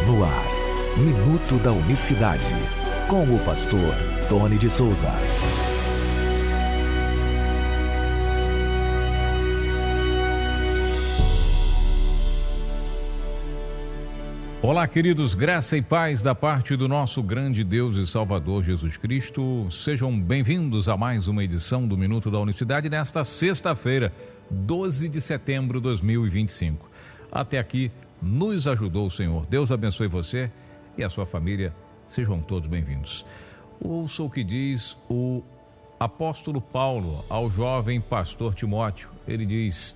No ar, Minuto da Unicidade, com o pastor Tony de Souza. Olá, queridos, graça e paz da parte do nosso grande Deus e Salvador Jesus Cristo. Sejam bem-vindos a mais uma edição do Minuto da Unicidade nesta sexta-feira, 12 de setembro de 2025. Até aqui nos ajudou o Senhor. Deus abençoe você e a sua família. Sejam todos bem-vindos. Ouça o que diz o apóstolo Paulo ao jovem pastor Timóteo. Ele diz: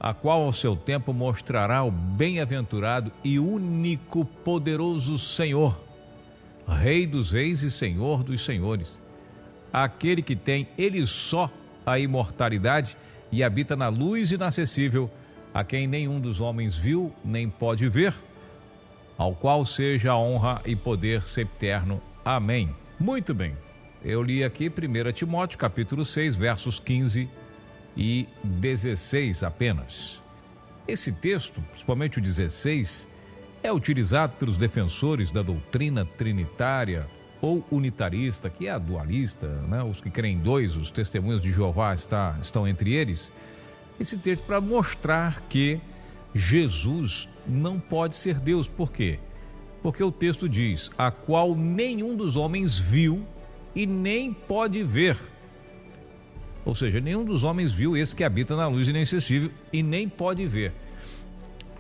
a qual ao seu tempo mostrará o bem-aventurado e único poderoso Senhor, Rei dos reis e Senhor dos senhores, aquele que tem ele só a imortalidade e habita na luz inacessível, a quem nenhum dos homens viu nem pode ver, ao qual seja a honra e poder sempiterno. Amém. Muito bem, eu li aqui 1 Timóteo capítulo 6, versos 15 e 16 apenas. Esse texto, principalmente o 16, é utilizado pelos defensores da doutrina trinitária ou unitarista, que é a dualista, né? Os que creem em dois, os testemunhas de Jeová estão entre eles. Esse texto para mostrar que Jesus não pode ser Deus. Por quê? Porque o texto diz: a qual nenhum dos homens viu e nem pode ver. Ou seja, nenhum dos homens viu esse que habita na luz inacessível e nem pode ver.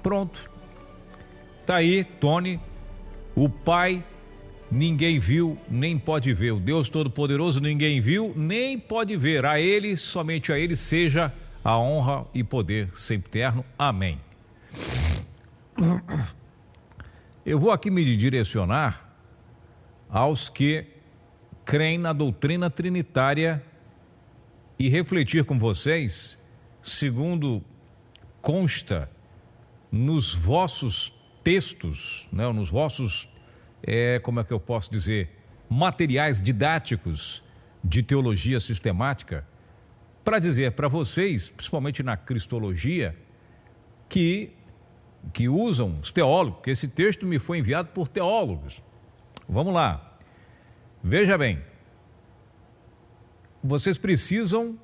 Pronto. Tá aí, Tony, o Pai ninguém viu, nem pode ver. O Deus Todo-Poderoso ninguém viu, nem pode ver. A Ele, somente a Ele, seja a honra e poder sempiterno. Amém. Eu vou aqui me direcionar aos que creem na doutrina trinitária e refletir com vocês, segundo consta nos vossos textos, né, nos vossos, como é que eu posso dizer, materiais didáticos de teologia sistemática, para dizer para vocês, principalmente na cristologia, que usam os teólogos, que esse texto me foi enviado por teólogos. Vamos lá, veja bem. Vocês precisam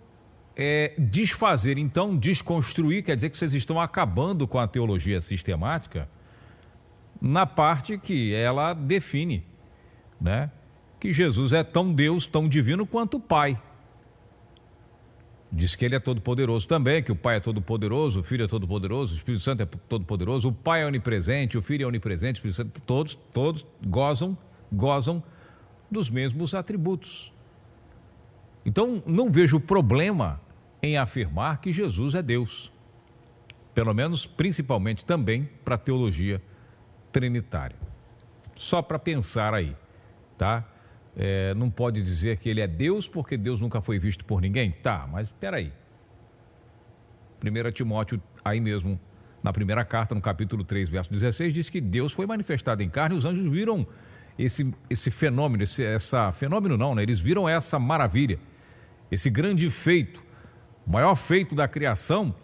desfazer, então, desconstruir, quer dizer que vocês estão acabando com a teologia sistemática na parte que ela define, né? Que Jesus é tão Deus, tão divino quanto o Pai. Diz que Ele é todo-poderoso também, que o Pai é todo-poderoso, o Filho é todo-poderoso, o Espírito Santo é todo-poderoso, o Pai é onipresente, o Filho é onipresente, o Espírito Santo, todos gozam dos mesmos atributos. Então, não vejo problema em afirmar que Jesus é Deus. Pelo menos, principalmente também para a teologia trinitária. Só para pensar aí, tá? Não pode dizer que Ele é Deus porque Deus nunca foi visto por ninguém? Tá, mas espera aí. 1 Timóteo, aí mesmo, na primeira carta, no capítulo 3, verso 16, diz que Deus foi manifestado em carne e os anjos viram esse fenômeno, fenômeno não, né? Eles viram essa maravilha. Esse grande feito, o maior feito da criação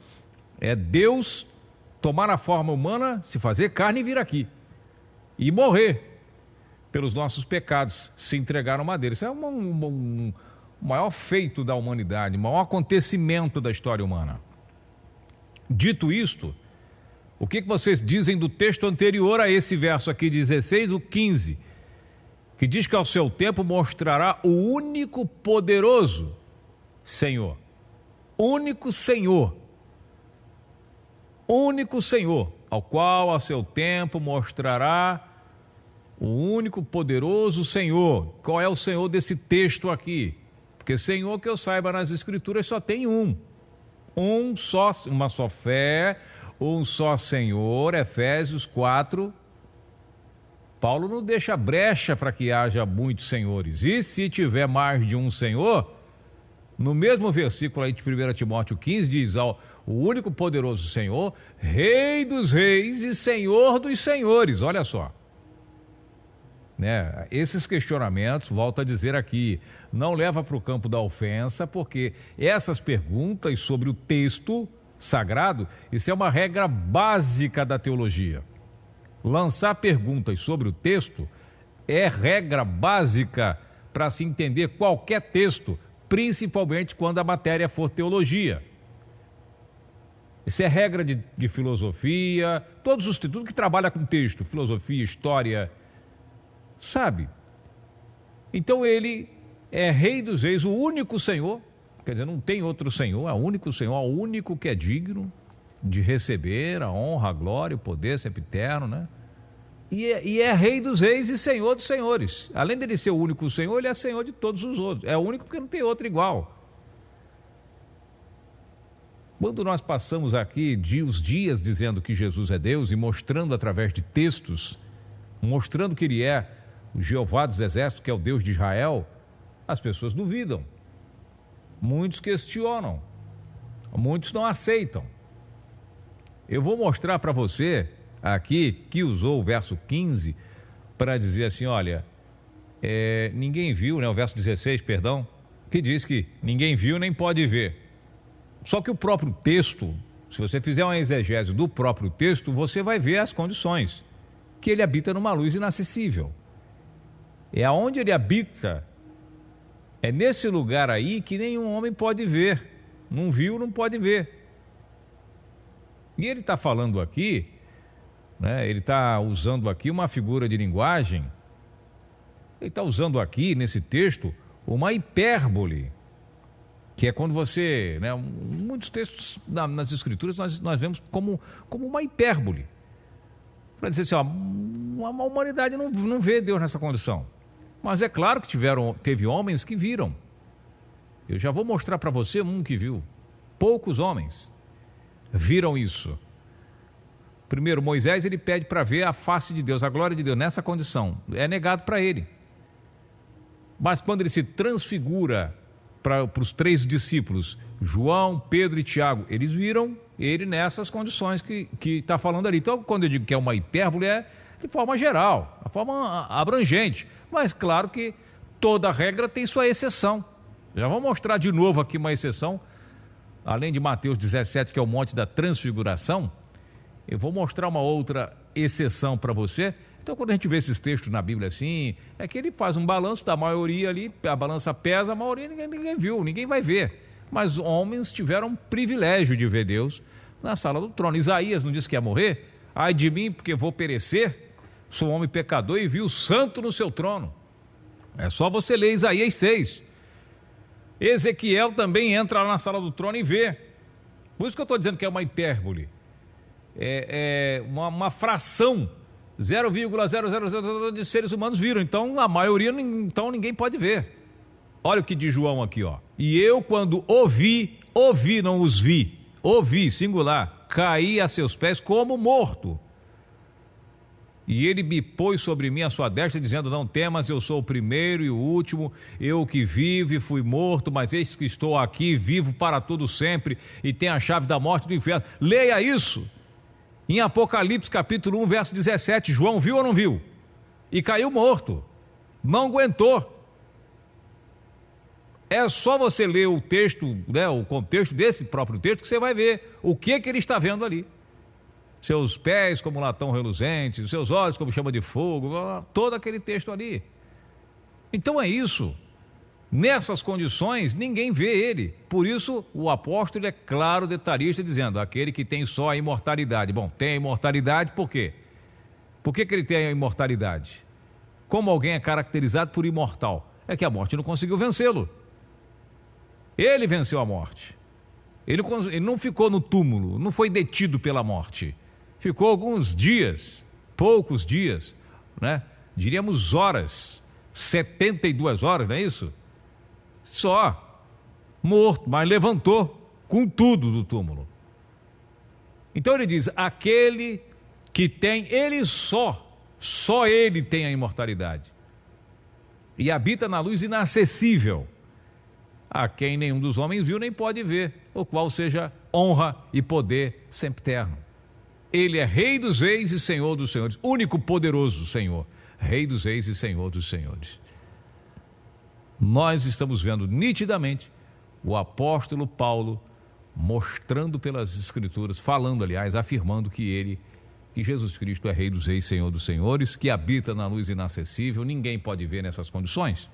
é Deus tomar a forma humana, se fazer carne e vir aqui. E morrer pelos nossos pecados, se entregar ao madeiro. Isso é o maior feito da humanidade, o maior acontecimento da história humana. Dito isto, o que vocês dizem do texto anterior a esse verso aqui, 16, o 15, que diz que ao seu tempo mostrará o único poderoso Senhor, único Senhor, ao qual a seu tempo mostrará o único poderoso Senhor. Qual é o Senhor desse texto aqui? Porque Senhor, que eu saiba, nas Escrituras só tem uma só fé, um só Senhor. Efésios 4, Paulo não deixa brecha para que haja muitos senhores, e se tiver mais de um Senhor, no mesmo versículo aí de 1 Timóteo 15, diz: o único poderoso Senhor, Rei dos reis e Senhor dos senhores. Olha só, né? Esses questionamentos, volto a dizer aqui, não leva para o campo da ofensa, porque essas perguntas sobre o texto sagrado, isso é uma regra básica da teologia. Lançar perguntas sobre o texto é regra básica para se entender qualquer texto, principalmente quando a matéria for teologia. Isso é regra de filosofia, tudo que trabalha com texto, filosofia, história, sabe? Então ele é Rei dos Reis, o único Senhor, quer dizer, não tem outro Senhor, é o único Senhor, é o único que é digno de receber a honra, a glória, o poder sempiterno, né? E é Rei dos Reis e Senhor dos Senhores. Além dele ser o único Senhor, ele é Senhor de todos os outros. É o único porque não tem outro igual. Quando nós passamos aqui os dias dizendo que Jesus é Deus e mostrando através de textos, mostrando que ele é o Jeová dos Exércitos, que é o Deus de Israel, as pessoas duvidam. Muitos questionam. Muitos não aceitam. Eu vou mostrar para você aqui, que usou o verso 15 para dizer assim, olha, ninguém viu, né, o verso 16, perdão, que diz que ninguém viu nem pode ver. Só que o próprio texto, se você fizer uma exegese do próprio texto, você vai ver as condições, que ele habita numa luz inacessível. É aonde ele habita, é nesse lugar aí que nenhum homem pode ver. Não viu, não pode ver. E ele está falando aqui, né, ele está usando aqui uma figura de linguagem, ele está usando aqui, nesse texto, uma hipérbole, que é quando você, né, muitos textos nas escrituras nós vemos como uma hipérbole, para dizer assim, ó, a humanidade não vê Deus nessa condição, mas é claro que teve homens que viram. Eu já vou mostrar para você um que viu. Poucos homens viram isso. Primeiro, Moisés, ele pede para ver a face de Deus, a glória de Deus, nessa condição. É negado para ele. Mas quando ele se transfigura para os 3 discípulos, João, Pedro e Tiago, eles viram ele nessas condições que está falando ali. Então, quando eu digo que é uma hipérbole, é de forma geral, de forma abrangente. Mas claro que toda regra tem sua exceção. Já vou mostrar de novo aqui uma exceção, além de Mateus 17, que é o Monte da Transfiguração, eu vou mostrar uma outra exceção para você. Então, quando a gente vê esses textos na Bíblia assim, é que ele faz um balanço da maioria ali, a balança pesa, a maioria ninguém viu, ninguém vai ver. Mas homens tiveram privilégio de ver Deus na sala do trono. Isaías não disse que ia morrer? Ai de mim, porque vou perecer, sou homem pecador e vi o santo no seu trono. É só você ler Isaías 6. Ezequiel também entra lá na sala do trono e vê. Por isso que eu estou dizendo que é uma hipérbole. É uma fração, 0,000 de seres humanos viram. Então, a maioria, então ninguém pode ver. Olha o que diz João aqui, ó. E eu, quando ouvi, não os vi. Ouvi, singular, caí a seus pés como morto. E ele me pôs sobre mim a sua destra, dizendo, não temas, eu sou o primeiro e o último, eu que vivo e fui morto, mas eis que estou aqui, vivo para todo sempre, e tenho a chave da morte e do inferno. Leia isso, em Apocalipse capítulo 1, verso 17, João viu ou não viu? E caiu morto, não aguentou. É só você ler o texto, né, o contexto desse próprio texto, que você vai ver o que ele está vendo ali. Seus pés como latão reluzente, seus olhos como chama de fogo, todo aquele texto ali. Então é isso. Nessas condições, ninguém vê ele. Por isso, o apóstolo é claro, detalhista, dizendo, aquele que tem só a imortalidade. Bom, tem a imortalidade por quê? Por que ele tem a imortalidade? Como alguém é caracterizado por imortal? É que a morte não conseguiu vencê-lo. Ele venceu a morte. Ele não ficou no túmulo, não foi detido pela morte. Ficou alguns dias, poucos dias, né? Diríamos horas, 72 horas, não é isso? Só, morto, mas levantou com tudo do túmulo. Então ele diz, aquele que tem, ele só ele tem a imortalidade. E habita na luz inacessível, a quem nenhum dos homens viu nem pode ver, o qual seja honra e poder sempiterno. Ele é Rei dos Reis e Senhor dos Senhores, único poderoso Senhor, Rei dos Reis e Senhor dos Senhores. Nós estamos vendo nitidamente o apóstolo Paulo mostrando pelas Escrituras, falando, aliás, afirmando que ele que Jesus Cristo é Rei dos Reis, Senhor dos Senhores, que habita na luz inacessível, ninguém pode ver nessas condições.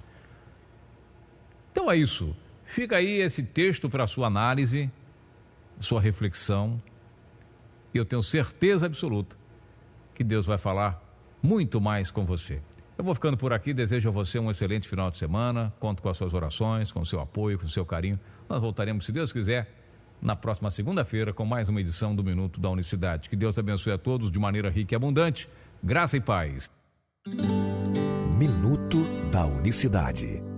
Então é isso. Fica aí esse texto para sua análise, sua reflexão. E eu tenho certeza absoluta que Deus vai falar muito mais com você. Eu vou ficando por aqui, desejo a você um excelente final de semana, conto com as suas orações, com o seu apoio, com o seu carinho. Nós voltaremos, se Deus quiser, na próxima segunda-feira com mais uma edição do Minuto da Unicidade. Que Deus abençoe a todos de maneira rica e abundante. Graça e paz. Minuto da Unicidade.